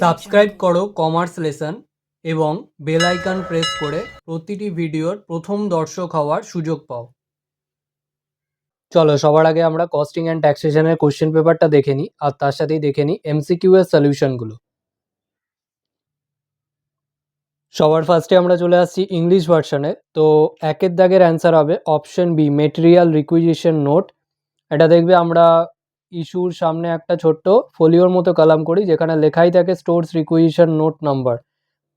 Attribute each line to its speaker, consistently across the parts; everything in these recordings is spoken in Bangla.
Speaker 1: সাবস্ক্রাইব করো কমার্স লেসন এবং বেল আইকন প্রেস করে প্রতিটি ভিডিওর প্রথম দর্শক হওয়ার সুযোগ পাও। চলো সবার আগে আমরা কস্টিং অ্যান্ড ট্যাক্সেশনের কোশ্চেন পেপারটা দেখে নিই, আর তার সাথেই দেখে নিই এমসিকিউ এর সলিউশনগুলো। সবার ফার্স্টে আমরা চলে আসছি ইংলিশ ভার্সনে। তো একের দাগের অ্যান্সার হবে option B, material requisition note. এটা দেখবে আমরা ইস্যুর সামনে একটা ছোট্ট ফোলিওর মতো কলাম করি, যেখানে লেখাই থাকে স্টোরস রিকুইজিশন নোট নাম্বার,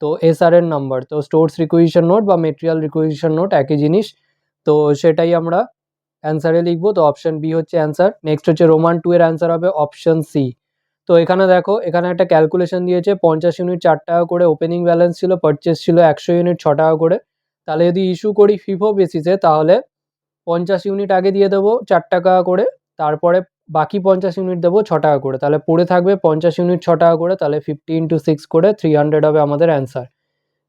Speaker 1: তো এসআর এর নাম্বার। তো স্টোরস রিকুইজিশন নোট বা মেটেরিয়াল রিকুইজিশন নোট একই জিনিস, তো সেটাই আমরা অ্যান্সারে লিখবো। তো অপশন বি হচ্ছে অ্যান্সার। নেক্সট হচ্ছে রোমান 2 এর অ্যান্সার হবে অপশন সি। তো এখানে দেখো, এখানে একটা ক্যালকুলেশন দিয়েছে, 50 ইউনিট 4 টাকা করে ওপেনিং ব্যালেন্স ছিল, পারচেস ছিল 100 ইউনিট 6 টাকা করে। তাহলে যদি ইস্যু করি ফিফো বেসিসে, তাহলে 50 ইউনিট আগে দিয়ে দেবো 4 টাকা করে, তারপরে বাকি 50 ইউনিট দেবো 6 টাকা করে, তাহলে পড়ে থাকবে 50 ইউনিট 6 টাকা করে, তাহলে 50 ইন্টু 6 করে 300 হবে আমাদের অ্যান্সার।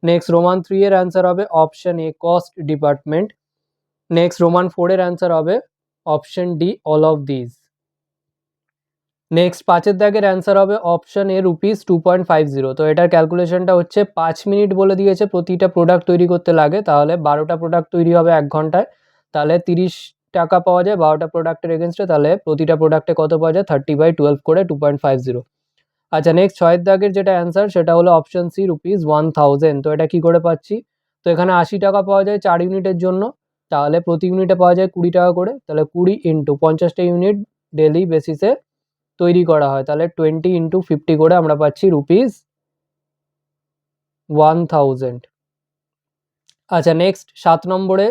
Speaker 1: নেক্সট রোমান 3 এর অ্যান্সার হবে option A, cost department. Next Roman 4 এর অ্যান্সার হবে option D, all of this. Next 5 দাগের অ্যান্সার হবে অপশন এ, ₹2.50। তো এটার ক্যালকুলেশনটা হচ্ছে 5 মিনিট বলে দিয়েছে প্রতিটা প্রোডাক্ট তৈরি করতে লাগে, তাহলে 12টা প্রোডাক্ট তৈরি হবে 1 ঘন্টায়, তাহলে 30 টাকা পাওয়া যায় 12টা প্রোডাক্টের এগেনস্টে, তাহলে প্রতিটা প্রোডাক্টে কত পাওয়া যায় 30/12 করে 2.50। আচ্ছা, নেক্সট 6 দাগের যেটা অ্যান্সার সেটা হলো অপশন সি, ₹1000। তো এটা কি করে পাচ্ছি? তো এখানে 80 টাকা পাওয়া যায় 4 ইউনিটের জন্য, তাহলে প্রতি ইউনিটে পাওয়া যায় 20 টাকা করে, তাহলে 20 ইন্টু 50টা ইউনিট ডেলি বেসিসে তৈরি করা হয়, তাহলে 20 ইন্টু 50 করে আমরা পাচ্ছি ₹1000। আচ্ছা, নেক্সট 7 নম্বরে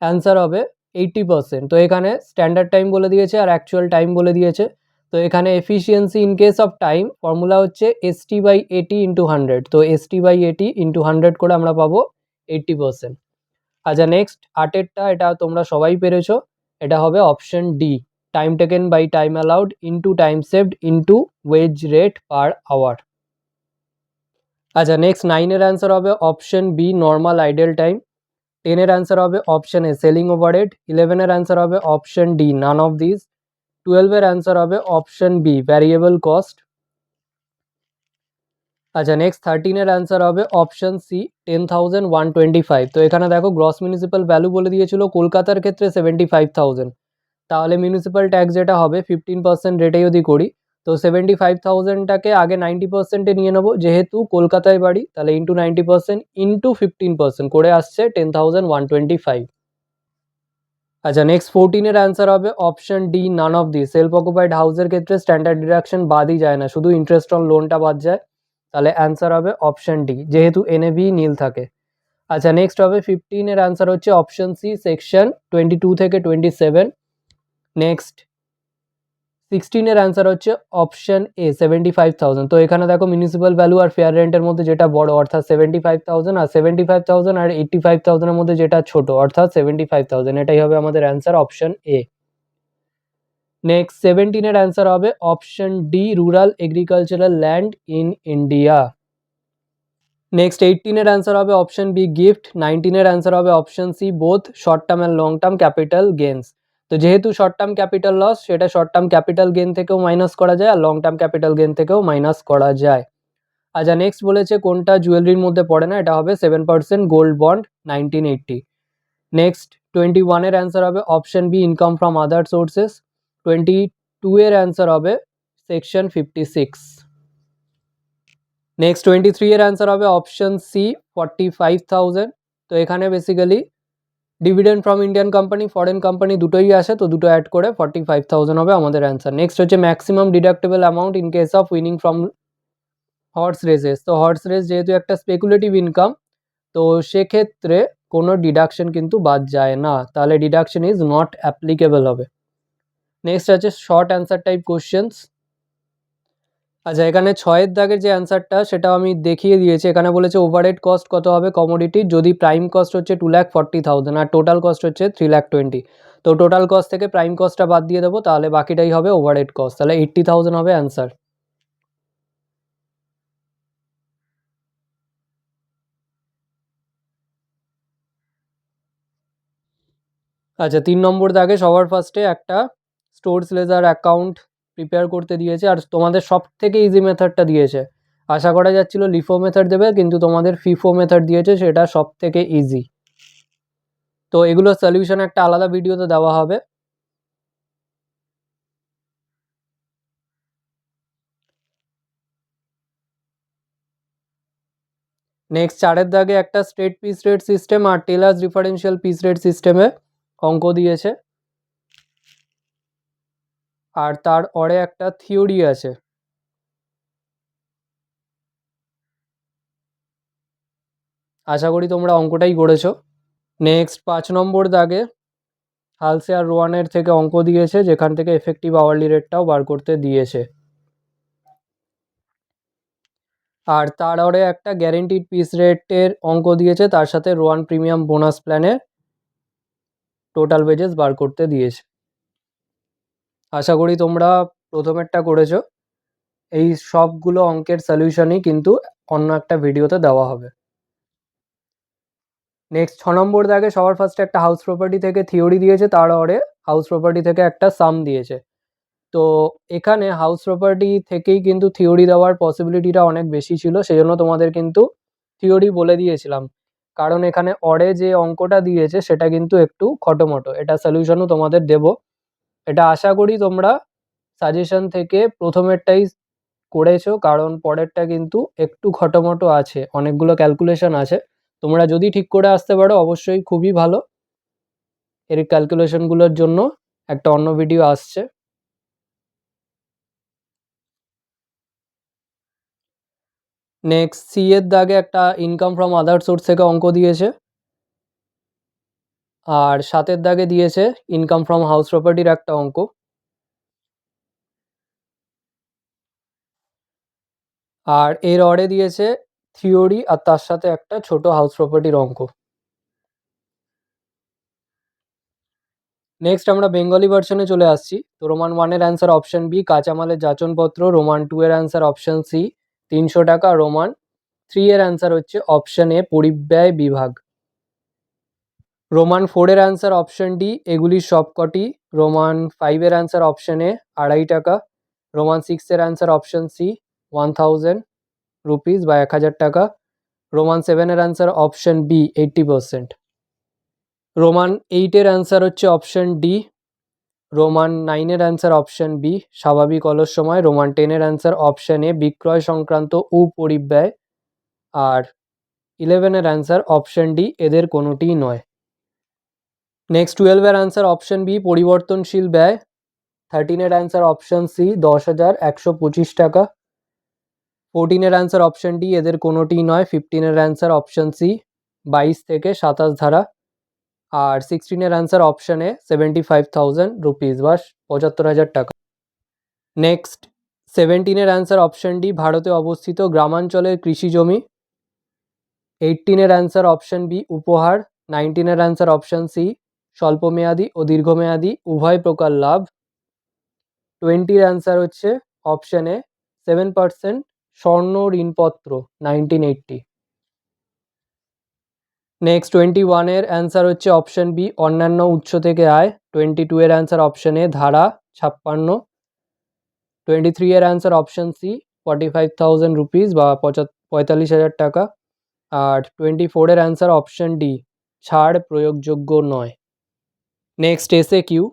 Speaker 1: অ্যান্সার হবে 80%। তো এখানে স্ট্যান্ডার্ড টাইম বলে দিয়েছে আর অ্যাকচুয়াল টাইম বলে দিয়েছে। তো এখানে efficiency in case of time formula হচ্ছে ST/80 ইন্টু 100। তো ST/80 ইন্টু 100 করে আমরা পাবো 80%। আচ্ছা, নেক্সট 8এরটা, এটা তোমরা সবাই পেরেছো, এটা হবে option D, time taken by time allowed into time saved into wage rate per hour. আচ্ছা, নেক্সট 9 এর অ্যান্সার হবে option B, normal idle time. 10 এর অ্যান্সার হবে অপশন এ, সেলিং ওভারহেড। 11 এর অ্যান্সার হবে option D, none of this. 12 এর অ্যান্সার হবে অপশন বি, ভ্যারিয়েবল কস্ট। আচ্ছা, নেক্সট 13 এর অ্যান্সার হবে অপশন সি, 10,125। তো এখানে দেখো গ্রস মিউনিসিপ্যাল ভ্যালু বলে দিয়েছিল কলকাতার ক্ষেত্রে 75,000, তাহলে মিউনিসিপ্যাল ট্যাক্স যেটা হবে 15% রেটে যদি করি, তো 75,000টাকে আগে 90%-এ নিয়ে নেবো, যেহেতু কলকাতায় বাড়ি, তাহলে ইন্টু 90% ইন্টু 15% করে আসছে 10,125। আচ্ছা, নেক্সট 14 এর অ্যান্সার হবে option D, none of the. Self occupied হাউসের ক্ষেত্রে স্ট্যান্ডার্ড ডিডাকশন বাদই যায় না, শুধু ইন্টারেস্ট অন লোনটা বাদ যায়, তাহলে অ্যান্সার হবে অপশন ডি, যেহেতু এনএভি নীল থাকে। আচ্ছা, নেক্সট হবে 15 এর অ্যান্সার হচ্ছে অপশন সি, সেকশন 22 থেকে 27। নেক্সট 16 এর অ্যান্সার হচ্ছে অপশন এ, 75,000। তো এখানে দেখো মিউনিসিপ্যাল ভ্যালু আর ফেয়ার রেন্টের মধ্যে যেটা বড় অর্থাৎ 75,000, আর 75,000 আর 85,000 এর মধ্যে যেটা ছোট অর্থাৎ 75,000, এটাই হবে আমাদের অ্যান্সার অপশন এ। নেক্সট 17 এর অ্যান্সার হবে option D, rural agricultural land in India. Next 18 এর অ্যান্সার হবে অপশন বি, গিফট। 19 এর অ্যান্সার হবে option C, both short term and long term capital gains. তো যেহেতু শর্ট টার্ম ক্যাপিটাল লস, সেটা শর্ট টার্ম ক্যাপিটাল গেন থেকেও মাইনাস করা যায় আর লং টার্ম ক্যাপিটাল গেন থেকেও মাইনাস করা যায়। আচ্ছা, নেক্সট বলেছে কোনটা জুয়েলারির মধ্যে পড়ে না, এটা হবে 7% গোল্ড বন্ড 1980। নেক্সট 21 এর অ্যান্সার হবে option B, income from other sources. 22 এর অ্যান্সার হবে সেকশন 56। নেক্সট 23 এর অ্যান্সার হবে অপশন সি, 45,000। তো এখানে basically dividend from Indian company, foreign company দুটোই আসে, তো দুটো অ্যাড করে 45,000 হবে আমাদের অ্যান্সার। নেক্সট হচ্ছে maximum deductible amount in case of winning from horse races. তো হর্স রেস যেহেতু একটা স্পেকুলেটিভ ইনকাম, তো সেক্ষেত্রে কোনো ডিডাকশন কিন্তু বাদ যায় না, তাহলে ডিডাকশন ইজ নট অ্যাপ্লিকেবল হবে। নেক্সট আছে শর্ট অ্যান্সার টাইপ কোশ্চেন্স। আচ্ছা, এখানে 6 দাগের যে অ্যান্সারটা সেটাও আমি দেখিয়ে দিয়েছি। এখানে বলেছে ওভারহেড কস্ট কত হবে কমোডিটির, যদি প্রাইম কস্ট হচ্ছে 2,40,000 আর টোটাল কস্ট হচ্ছে 3,20,000। তো টোটাল কস্ট থেকে প্রাইম কস্টটা বাদ দিয়ে দেবো, তাহলে বাকিটাই হবে ওভারহেড কস্ট, তাহলে 80,000 হবে অ্যান্সার। আচ্ছা, 3 নম্বর দাগে সবার ফার্স্টে একটা স্টোরস লেজার অ্যাকাউন্ট প্রিপেয়ার করতে দিয়েছে, আর তোমাদের সব থেকে ইজি মেথডটা দিয়েছে। আশা করা যাচ্ছিল লিফো মেথড দেবে, কিন্তু তোমাদের ফিফো মেথড দিয়েছে, সেটা সব থেকে ইজি। তো এগুলো সলিউশন একটা আলাদা ভিডিওতে দেওয়া হবে। নেক্সট 4-এর দাগে একটা স্ট্রেট পিস রেট সিস্টেম আর টেলার্স ডিফারেন্সিয়াল পিস রেট সিস্টেমে অঙ্ক দিয়েছে, আর তার পরে একটা থিওরি আছে। আশা করি তোমরা অঙ্কটাই করেছো। নেক্সট 5 নম্বর দাগে হালসে আর রোয়ানের থেকে অঙ্ক দিয়েছে, যেখান থেকে এফেক্টিভ আওয়ারলি রেটটাও বার করতে দিয়েছে। আর তারপরে একটা গ্যারেন্টিড পিস রেটের অঙ্ক দিয়েছে, তার সাথে রোয়ান প্রিমিয়াম বোনাস প্ল্যানের টোটাল ওয়েজেস বার করতে দিয়েছে। আশা করি তোমরা প্রথমেরটা করেছো। এই সবগুলো অঙ্কের সলিউশনই কিন্তু অন্য একটা ভিডিওতে দেওয়া হবে। নেক্সট 6 নম্বর দাগে সবার ফার্স্টে একটা হাউস প্রপার্টি থেকে থিওরি দিয়েছে, তারপরে হাউস প্রপার্টি থেকে একটা সাম দিয়েছে। তো এখানে হাউস প্রপার্টি থেকেই কিন্তু থিওরি দেওয়ার পসিবিলিটিটা অনেক বেশি ছিল, সেই জন্য তোমাদের কিন্তু থিওরি বলে দিয়েছিলাম। কারণ এখানে অরে যে অঙ্কটা দিয়েছে সেটা কিন্তু একটু খটোমটো, এটা সলিউশনও তোমাদের দেব। এটা আশা করি তোমরা সাজেশন থেকে প্রথমেরটাই করেছো, কারণ পরেরটা কিন্তু একটু খটোমটো আছে, অনেকগুলো ক্যালকুলেশন আছে। তোমরা যদি ঠিক করে আসতে পারো অবশ্যই খুবই ভালো। এর ক্যালকুলেশনগুলোর জন্য একটা অন্য ভিডিও আসছে। নেক্সট সি এর দাগে একটা ইনকাম ফ্রম আদার সোর্স থেকে অঙ্ক দিয়েছে, আর 7-এর দাগে দিয়েছে ইনকাম ফ্রম হাউস প্রপার্টির একটা অঙ্ক। আর এর অরে দিয়েছে থিওরি আর তার সাথে একটা ছোট হাউস প্রপার্টির অঙ্ক। নেক্সট আমরা বেঙ্গলি ভার্সনে চলে আসছি। তো রোমান 1-এর অ্যান্সার অপশন বি কাঁচামালের যাচনপত্র, রোমান 2-এর অ্যান্সার অপশন সি 300 টাকা, রোমান 3-এর অ্যান্সার হচ্ছে অপশন এ পরিব্যয় বিভাগ, রোমান 4-এর অ্যান্সার অপশন ডি এগুলির সবকটি, রোমান 5-এর অ্যান্সার অপশন এ 2.5 টাকা, রোমান 6-এর অ্যান্সার অপশন সি 1000 রুপিস বা 1000 টাকা, রোমান 7-এর অ্যান্সার অপশন বি 80%, রোমান 8-এর অ্যান্সার হচ্ছে অপশন ডি, রোমান 9-এর অ্যান্সার অপশন বি স্বাভাবিক অলস সময়, রোমান 10-এর অ্যান্সার অপশন এ বিক্রয় সংক্রান্ত উপরিব্যয়, আর 11-এর অ্যান্সার অপশন ডি এদের কোনোটিই নয়। নেক্সট 12-এর অ্যান্সার অপশন বি পরিবর্তনশীল ব্যয়, 13-এর অ্যান্সার অপশন সি 10,125 টাকা, 14-এর অ্যান্সার অপশন ডি এদের কোনোটিই নয়, 15-এর অ্যান্সার অপশন সি 22 থেকে 27 ধারা, আর 16-এর অ্যান্সার অপশন এ 75,000 রুপিস বা 75,000 টাকা। নেক্সট 17-এর অ্যান্সার অপশন ডি ভারতে অবস্থিত গ্রামাঞ্চলের কৃষি জমি, 18-এর অ্যান্সার অপশন বি উপহার, 19-এর অ্যান্সার অপশন সি স্বল্পমেয়াদী ও দীর্ঘমেয়াদী উভয় প্রকার লাভ, 20-র অ্যান্সার হচ্ছে অপশন এ 7% স্বর্ণ ঋণপত্র 1980। নেক্সট 21-এর অ্যান্সার হচ্ছে অপশন বি অন্যান্য উৎস থেকে আয়, 22-এর অ্যান্সার অপশন এ ধারা 56, 23-এর অ্যান্সার অপশন সি 45,000 রুপিস বা 45,000 টাকা, আর 24-এর অ্যান্সার অপশন ডি ছাড় প্রয়োগযোগ্য নয়। Next SA Q.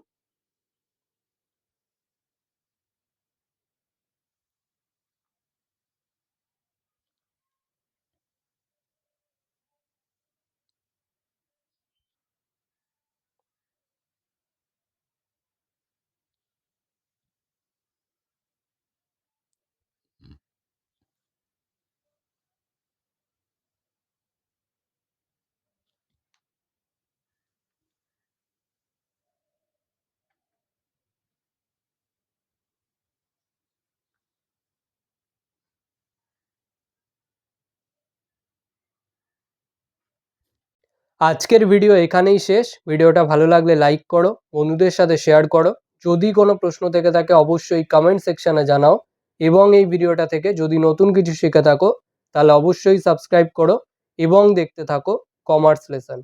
Speaker 1: আজকের ভিডিও এখানেই শেষ। ভিডিওটা ভালো লাগলে লাইক করো, বন্ধুদের সাথে শেয়ার করো। যদি কোনো প্রশ্ন থেকে থাকে অবশ্যই কমেন্ট সেকশানে জানাও, এবং এই ভিডিওটা থেকে যদি নতুন কিছু শিখে থাকো তাহলে অবশ্যই সাবস্ক্রাইব করো এবং দেখতে থাকো কমার্স লেসন।